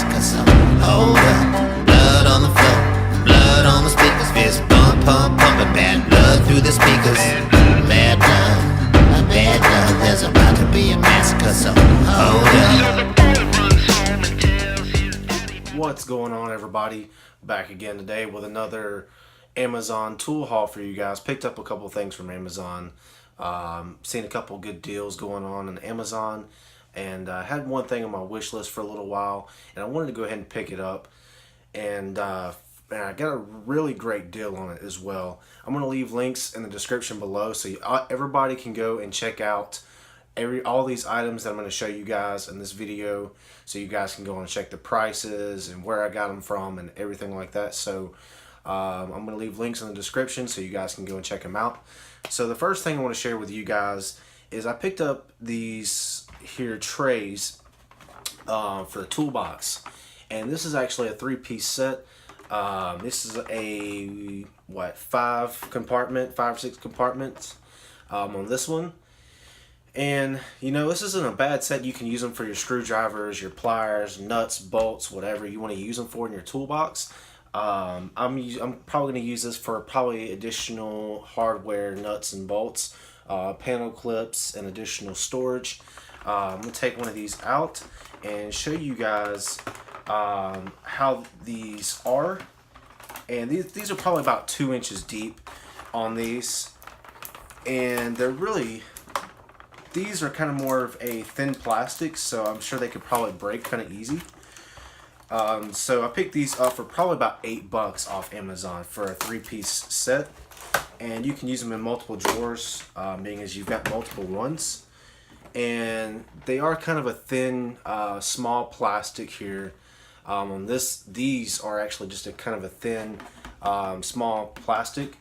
massacre. So hold up, blood on the floor, blood on the speakers, fist pump, pump, pumping bad blood through the speakers. Bad blood, there's about to be a massacre. So hold up. What's going on, everybody? Back again today with another Amazon tool haul for you guys. Picked up a couple things from Amazon. Seen a couple good deals going on Amazon, and had one thing on my wish list for a little while, and I wanted to go ahead and pick it up. And I got a really great deal on it as well. I'm going to leave links in the description below so everybody can go and check out all these items that I'm going to show you guys in this video, so you guys can go and check the prices and where I got them from and everything like that. So I'm going to leave links in the description so you guys can go and check them out. So the first thing I want to share with you guys is I picked up these here trays for the Toolbox, and this is actually a 3-piece set. This is a 5 or 6 compartments on this one. And you know, this isn't a bad set. You can use them for your screwdrivers, your pliers, nuts, bolts, whatever you want to use them for in your toolbox. I'm probably going to use this for probably additional hardware, nuts and bolts, panel clips, and additional storage. I'm going to take one of these out and show you guys how these are. And these are probably about 2 inches deep on these, and these are kind of more of a thin plastic, so I'm sure they could probably break kind of easy. So I picked these up for probably about $8 off Amazon for a 3-piece set, and you can use them in multiple drawers, being as you've got multiple ones. And they are kind of a thin, small plastic here. On these are actually just a kind of a thin, small plastic.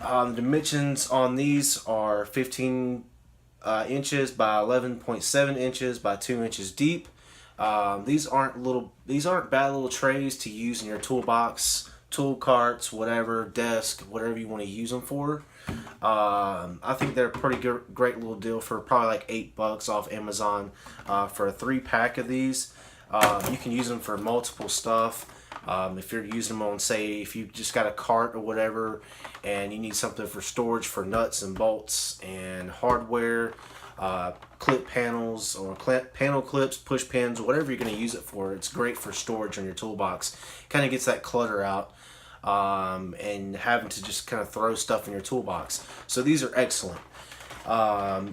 The dimensions on these are 15 inches by 11.7 inches by 2 inches deep. These aren't bad little trays to use in your toolbox, tool carts, whatever, desk, whatever you want to use them for. I think they're a pretty great little deal for probably like $8 off Amazon for a 3-pack of these. You can use them for multiple stuff. If you're using them on, say, if you just got a cart or whatever and you need something for storage for nuts and bolts and hardware, clip panels or panel clips, push pins, whatever you're going to use it for, it's great for storage on your toolbox. Kind of gets that clutter out and having to just kind of throw stuff in your toolbox. So these are excellent.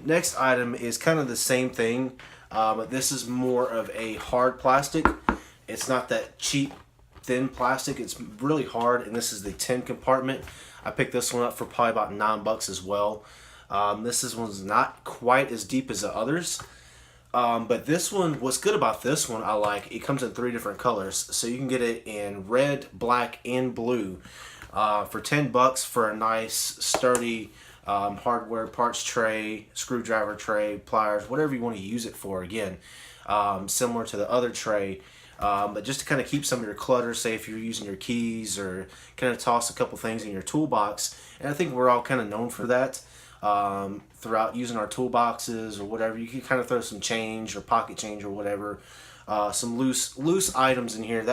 Next item is kind of the same thing, but this is more of a hard plastic. It's not that cheap thin plastic, it's really hard, and this is the 10 compartment. I picked this one up for probably about $9 as well. This one's not quite as deep as the others, but this one, what's good about this one, I like, it comes in 3 different colors, so you can get it in red, black, and blue for $10 for a nice sturdy hardware parts tray, screwdriver tray, pliers, whatever you want to use it for. Again, similar to the other tray. But just to kind of keep some of your clutter, say if you're using your keys or kind of toss a couple things in your toolbox. And I think we're all kind of known for that throughout using our toolboxes or whatever. You can kind of throw some change or pocket change or whatever, some loose items in here.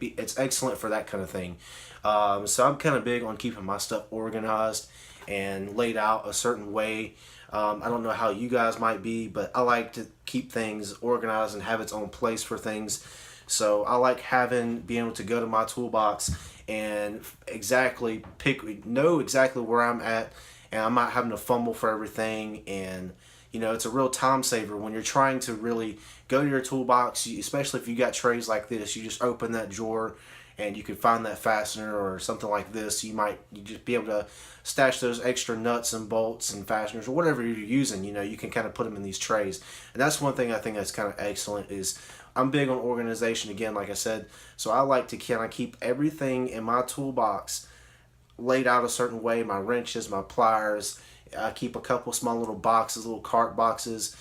It's excellent for that kind of thing. So I'm kind of big on keeping my stuff organized and laid out a certain way. I don't know how you guys might be, but I like to keep things organized and have its own place for things. So I like being able to go to my toolbox and know exactly where I'm at, and I'm not having to fumble for everything. And you know, it's a real time saver when you're trying to really go to your toolbox, especially if you got trays like this. You just open that drawer and you can find that fastener or something like this. You just be able to stash those extra nuts and bolts and fasteners or whatever you're using. You know, you can kind of put them in these trays. And that's one thing I think that's kind of excellent. Is I'm big on organization, again, like I said. So I like to kind of keep everything in my toolbox laid out a certain way. My wrenches, my pliers. I keep a couple small little boxes, little carton boxes,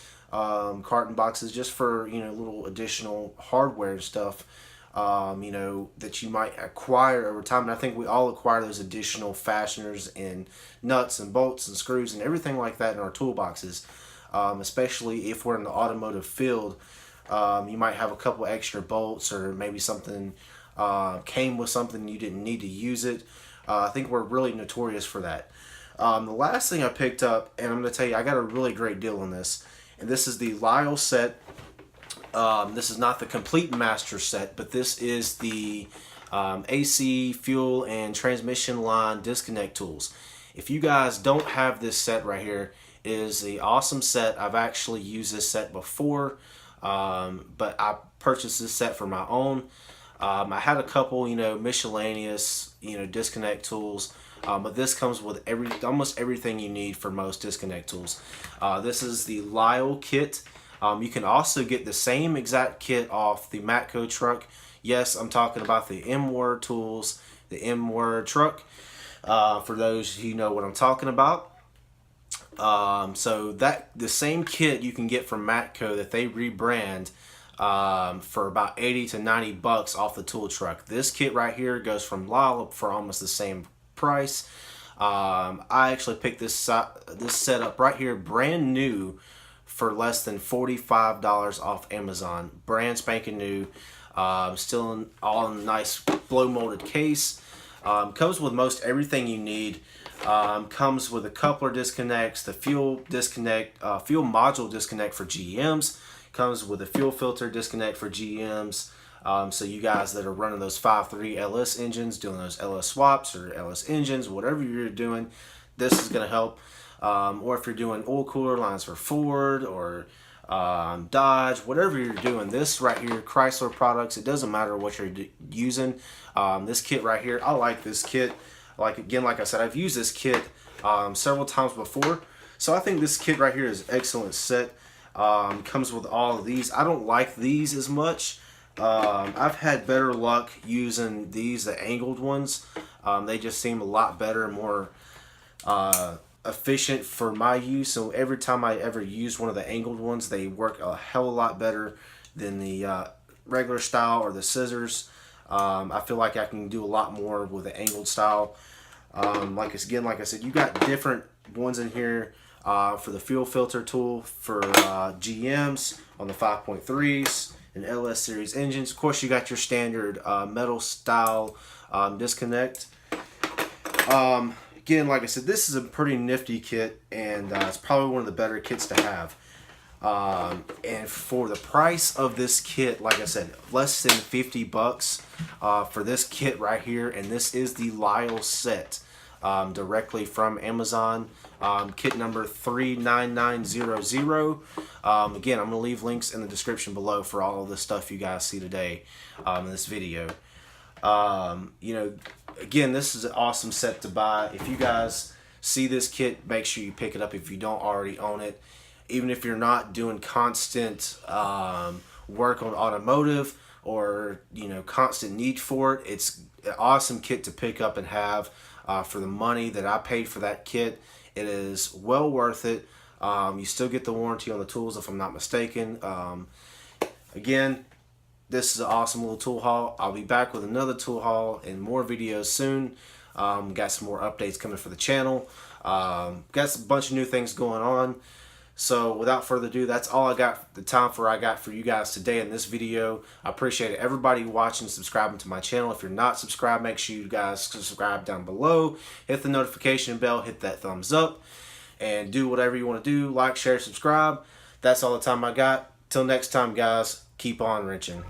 just for, you know, little additional hardware and stuff. You know, that you might acquire over time. And I think we all acquire those additional fasteners and nuts and bolts and screws and everything like that in our toolboxes, especially if we're in the automotive field. You might have a couple extra bolts, or maybe something came with something you didn't need to use it. I think we're really notorious for that. The last thing I picked up, and I'm going to tell you, I got a really great deal on this, and this is the Lisle set. This is not the complete master set, but this is the AC, fuel, and transmission line disconnect tools. If you guys don't have this set right here, it is an awesome set. I've actually used this set before, but I purchased this set for my own. I had a couple, miscellaneous, disconnect tools, but this comes with almost everything you need for most disconnect tools. This is the Lisle kit. You can also get the same exact kit off the Matco truck. Yes, I'm talking about the M-Word tools, the M-Word truck, for those who know what I'm talking about. So the same kit you can get from Matco that they rebrand for about 80 to 90 bucks off the tool truck. This kit right here goes from Lisle for almost the same price. I actually picked this setup right here brand new for less than $45 off Amazon. Brand spanking new. Still all in a nice blow molded case. Comes with most everything you need. Comes with a coupler disconnects, the fuel disconnect, fuel module disconnect for GMs. Comes with a fuel filter disconnect for GMs. So you guys that are running those 5.3 LS engines, doing those LS swaps or LS engines, whatever you're doing, this is going to help. Or if you're doing oil cooler lines for Ford or Dodge, whatever you're doing, this right here, Chrysler products, it doesn't matter what you're using. This kit right here, I like this kit. Like I said, I've used this kit several times before, so I think this kit right here is an excellent set. Comes with all of these. I don't like these as much. I've had better luck using these, the angled ones. They just seem a lot better, more efficient for my use. So every time I ever use one of the angled ones, they work a hell of a lot better than the regular style or the scissors. I feel like I can do a lot more with the angled style. Like I said, you got different ones in here for the fuel filter tool for GMs on the 5.3s and LS series engines. Of course, you got your standard metal style disconnect. Again, like I said, this is a pretty nifty kit, and it's probably one of the better kits to have. And for the price of this kit, like I said, less than 50 bucks for this kit right here, and this is the Lisle set directly from Amazon. Kit number 39900. Again, I'm going to leave links in the description below for all of the stuff you guys see today in this video. Again, this is an awesome set to buy. If you guys see this kit, make sure you pick it up if you don't already own it. Even if you're not doing constant work on automotive or constant need for it, it's an awesome kit to pick up and have for the money that I paid for that kit. It is well worth it. You still get the warranty on the tools if I'm not mistaken. Again, this is an awesome little tool haul. I'll be back with another tool haul and more videos soon. Got some more updates coming for the channel. Got a bunch of new things going on. So without further ado, that's all I got, the time I got for you guys today in this video. I appreciate everybody watching and subscribing to my channel. If you're not subscribed, make sure you guys subscribe down below. Hit the notification bell, hit that thumbs up, and do whatever you want to do. Like, share, subscribe. That's all the time I got. Till next time, guys, keep on wrenching.